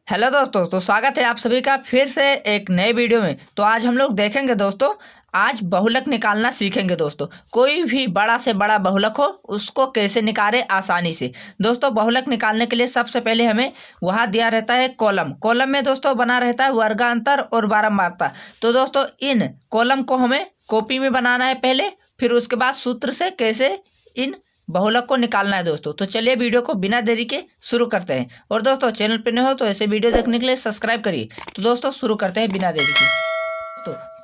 Hello दोस्तों, तो स्वागत है आप सभी का फिर से एक नए वीडियो में। तो आज हम लोग देखेंगे दोस्तों, आज बहुलक निकालना सीखेंगे दोस्तों। कोई भी बड़ा से बड़ा बहुलक हो उसको कैसे निकाले आसानी से। दोस्तों बहुलक निकालने के लिए सबसे पहले हमें वहाँ दिया रहता है कॉलम। कॉलम में दोस्तों बना रहता है वर्गांतर और बारंबारता। तो दोस्तों इन कॉलम को हमें कॉपी में बनाना है पहले, फिर उसके बाद सूत्र से कैसे इन बहुलक को निकालना है दोस्तों। तो चलिए वीडियो को बिना देरी के शुरू करते हैं। और दोस्तों चैनल पर नए हो तो ऐसे वीडियो देखने के लिए सब्सक्राइब करिए। तो दोस्तों शुरू करते हैं बिना देरी के।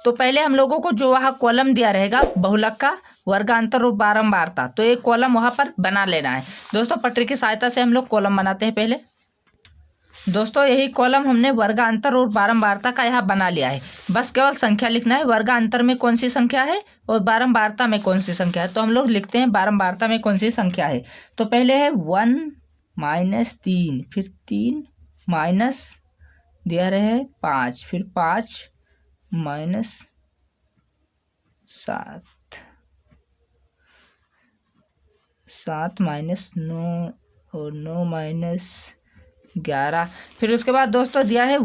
तो पहले हम लोगों को जो वहाँ कॉलम दिया रहेगा बहुलक का वर्गांतर और बारंबारता, तो एक कॉलम वहाँ पर बना लेना है दोस्तों। पटरी की सहायता से हम लोग कॉलम बनाते हैं पहले। दोस्तों यही कॉलम हमने वर्गांतर और बारंबारता का यहाँ बना लिया है। बस केवल संख्या लिखना है, वर्गांतर में कौन सी संख्या है और बारंबारता में कौन सी संख्या है। तो हम लोग लिखते हैं बारंबारता में कौन सी संख्या है। तो पहले है 1 - 3, फिर 3 माइनस दिया रहे 5, फिर 5 - 7, 7 - 9 और 9 - 11। फिर उसके बाद दोस्तों दिया है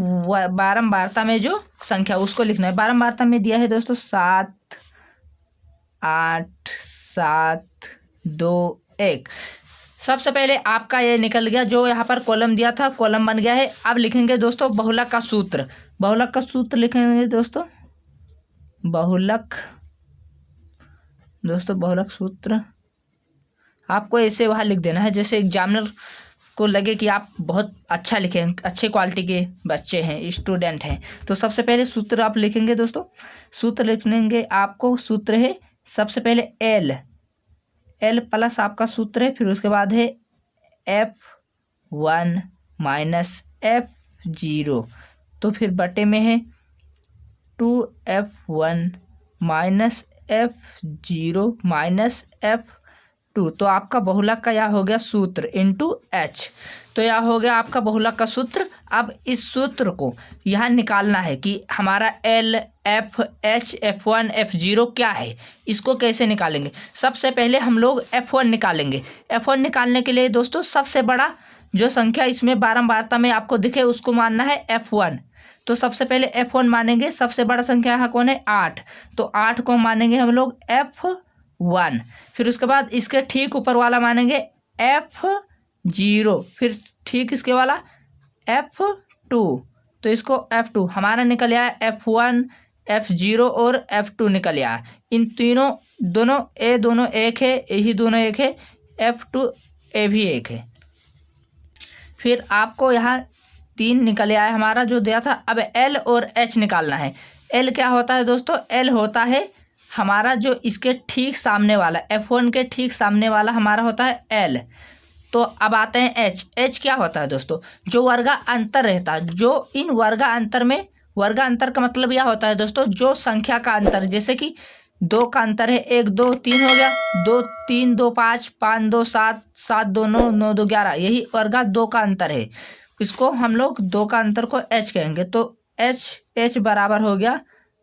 बारंबारता में जो संख्या उसको लिखना है। बारंबारता में दिया है दोस्तों 7, 8, 7, 2, 1। सबसे पहले आपका ये निकल गया, जो यहाँ पर कॉलम दिया था कॉलम बन गया है। अब लिखेंगे दोस्तों बहुलक का सूत्र। बहुलक का सूत्र लिखेंगे दोस्तों, बहुलक सूत्र आपको ऐसे वहाँ लिख देना है जैसे एग्जामिनर को लगे कि आप बहुत अच्छा लिखें, अच्छे क्वालिटी के बच्चे हैं, स्टूडेंट हैं। तो सबसे पहले सूत्र आप लिखेंगे दोस्तों। सूत्र लिखेंगे, आपको सूत्र है सबसे पहले एल प्लस आपका सूत्र है, फिर उसके बाद है F1 - F0। तो फिर बटे में है 2F1 - F0 - F2। तो आपका बहुलक का यह हो गया सूत्र इंटू H। तो यह हो गया आपका बहुलक का सूत्र। अब इस सूत्र को यहाँ निकालना है कि हमारा L, F, H, F1, F0 क्या है। इसको कैसे निकालेंगे। सबसे पहले हम लोग F1 निकालेंगे। F1 निकालने के लिए दोस्तों सबसे बड़ा जो संख्या इसमें बारंबारता में आपको दिखे उसको मानना है F1। तो सबसे पहले F1 मानेंगे। सबसे बड़ा संख्या यहाँ कौन है 8, तो 8 को मानेंगे हम लोग F1। फिर उसके बाद इसके ठीक ऊपर वाला मानेंगे F0, फिर ठीक इसके वाला F2। तो इसको F2 हमारा निकल आया, F1, F0 और F2 निकल आया। इन तीनों दोनों एक है, यही दोनों एक है, F2 ए भी एक है। फिर आपको यहाँ 3 निकल आया हमारा जो दिया था। अब L और H निकालना है। L क्या होता है दोस्तों, L होता है हमारा जो इसके ठीक सामने वाला F1 के ठीक सामने वाला हमारा होता है L। तो अब आते हैं H क्या होता है दोस्तों, जो वर्गा अंतर रहता है। जो इन वर्गा अंतर में, वर्गा अंतर का मतलब यह होता है दोस्तों जो संख्या का अंतर, जैसे कि 2 का अंतर है, 1 2 3 हो गया, 2 3 2 5, 5 2 7, 7 2 9, 9 2 11, यही वर्गा 2 का अंतर है। इसको हम लोग 2 का अंतर को H कहेंगे। तो H बराबर हो गया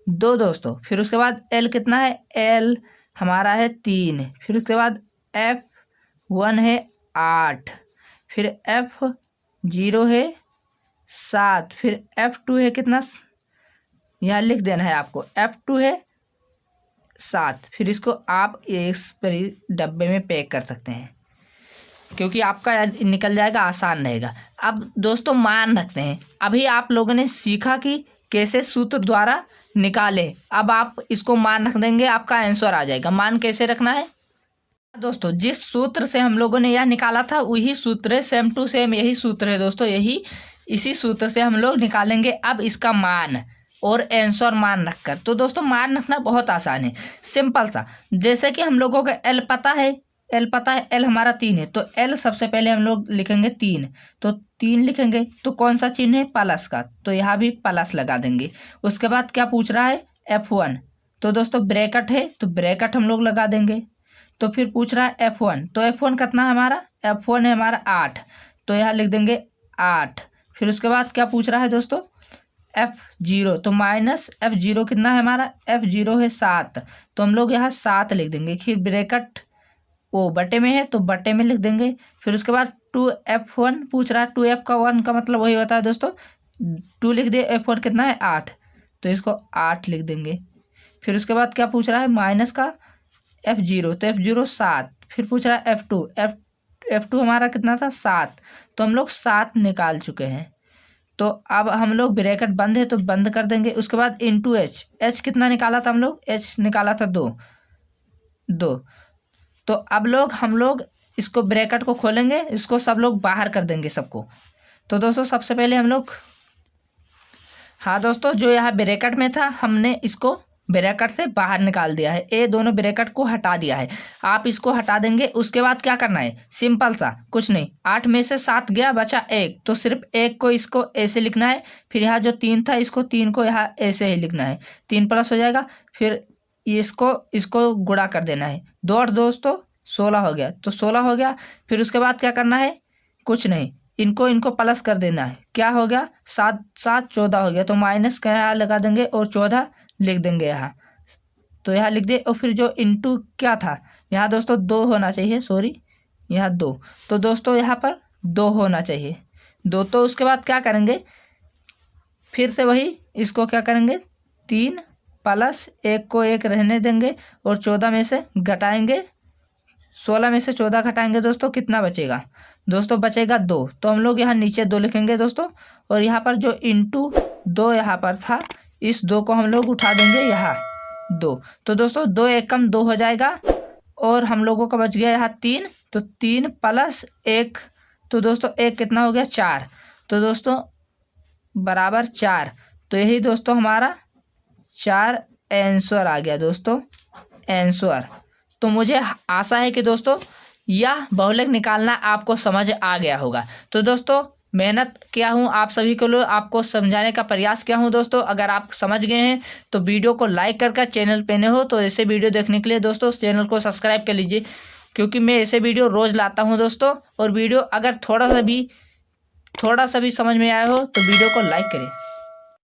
2 दोस्तों। फिर उसके बाद L कितना है, L हमारा है 3। फिर उसके बाद F1 है 8, फिर F0 है 7, फिर F2 है कितना, यहाँ लिख देना है आपको, F2 है 7। फिर इसको आप इस पर डब्बे में पैक कर सकते हैं क्योंकि आपका निकल जाएगा, आसान रहेगा। अब दोस्तों मान रखते हैं। अभी आप लोगों ने सीखा कि कैसे सूत्र द्वारा निकाले। अब आप इसको मान रख देंगे, आपका आंसर आ जाएगा। मान कैसे रखना है दोस्तों, जिस सूत्र से हम लोगों ने यह निकाला था वही सूत्र है, सेम टू सेम यही सूत्र है दोस्तों। इसी सूत्र से हम लोग निकालेंगे अब इसका मान और आंसर मान रखकर। तो दोस्तों मान रखना बहुत आसान है, सिंपल सा। जैसे कि हम लोगों को L पता है, L हमारा 3 है। तो L सबसे पहले हम लोग लिखेंगे 3, तो 3 लिखेंगे। तो कौन सा चिन्ह है, प्लस का, तो यहाँ भी प्लस लगा देंगे। उसके बाद क्या पूछ रहा है, F1, तो दोस्तों ब्रैकेट है तो ब्रैकेट हम लोग लगा देंगे। तो फिर पूछ रहा है F1, तो F1 कितना है हमारा, F1 है हमारा 8, तो यहाँ लिख देंगे 8। फिर उसके बाद क्या पूछ रहा है दोस्तों, F0, तो माइनस F0 कितना है हमारा, F0 है 7, तो हम लोग यहाँ 7 लिख देंगे। फिर ब्रैकेट वो बटे में है तो बटे में लिख देंगे। फिर उसके बाद F1 पूछ रहा है। 2F का 1 का मतलब वही होता है दोस्तों, 2 लिख दिए, F1 कितना है 8, तो इसको 8 लिख देंगे। फिर उसके बाद क्या पूछ रहा है, माइनस का F0, तो F0 7। फिर पूछ रहा है F2 हमारा कितना था 7, तो हम लोग 7 निकाल चुके हैं। तो अब हम लोग ब्रैकेट बंद है तो बंद कर देंगे। उसके बाद इंटू एच कितना निकाला था हम लोग, एच निकाला था 2। तो अब हम लोग इसको ब्रैकेट को खोलेंगे, इसको सब लोग बाहर कर देंगे सबको। तो दोस्तों सबसे पहले हम लोग, हाँ दोस्तों, जो यहाँ ब्रैकेट में था हमने इसको ब्रैकेट से बाहर निकाल दिया है, ये दोनों ब्रैकेट को हटा दिया है। आप इसको हटा देंगे। उसके बाद क्या करना है, सिंपल सा, कुछ नहीं, 8 में से 7 गया, बचा 1, तो सिर्फ 1 को इसको ऐसे लिखना है। फिर यहाँ जो 3 था, इसको 3 को यहाँ ऐसे ही लिखना है, 3 प्लस हो जाएगा। फिर इसको गुणा कर देना है, 2 और दोस्तों 16 हो गया, तो 16 हो गया। फिर उसके बाद क्या करना है, कुछ नहीं, इनको प्लस कर देना है। क्या हो गया, 7 7 14 हो गया, तो माइनस का यहाँ लगा देंगे और 14 लिख देंगे यहाँ। तो यहाँ लिख दे। और फिर जो इंटू क्या था यहाँ दोस्तों 2 होना चाहिए, सॉरी यहाँ 2, तो दोस्तों यहाँ पर 2 होना चाहिए 2। तो उसके बाद क्या करेंगे, फिर से वही इसको क्या करेंगे, 3 प्लस 1 को 1 रहने देंगे और 14 में से घटाएंगे, 16 में से 14 घटाएंगे दोस्तों, कितना बचेगा दोस्तों, बचेगा 2। तो हम लोग यहाँ नीचे 2 लिखेंगे दोस्तों, और यहाँ पर जो इंटू 2 यहाँ पर था, इस 2 को हम लोग उठा देंगे यहाँ 2। तो दोस्तों 2 1 कम 2 हो जाएगा, और हम लोगों का बच गया यहाँ 3, तो 3 प्लस 1, तो दोस्तों 1 कितना हो गया 4, तो दोस्तों बराबर 4। तो यही दोस्तों हमारा 4 आंसर आ गया दोस्तों, आंसर। तो मुझे आशा है कि दोस्तों यह बहुलक निकालना आपको समझ आ गया होगा। तो दोस्तों मेहनत किया हूँ आप सभी को आपको समझाने का प्रयास किया हूँ दोस्तों। अगर आप समझ गए हैं तो वीडियो को लाइक करके, चैनल पे नए हो तो ऐसे वीडियो देखने के लिए दोस्तों चैनल को सब्सक्राइब कर लीजिए, क्योंकि मैं ऐसे वीडियो रोज़ लाता हूँ दोस्तों। और वीडियो अगर थोड़ा सा भी समझ में आया हो तो वीडियो को लाइक करें।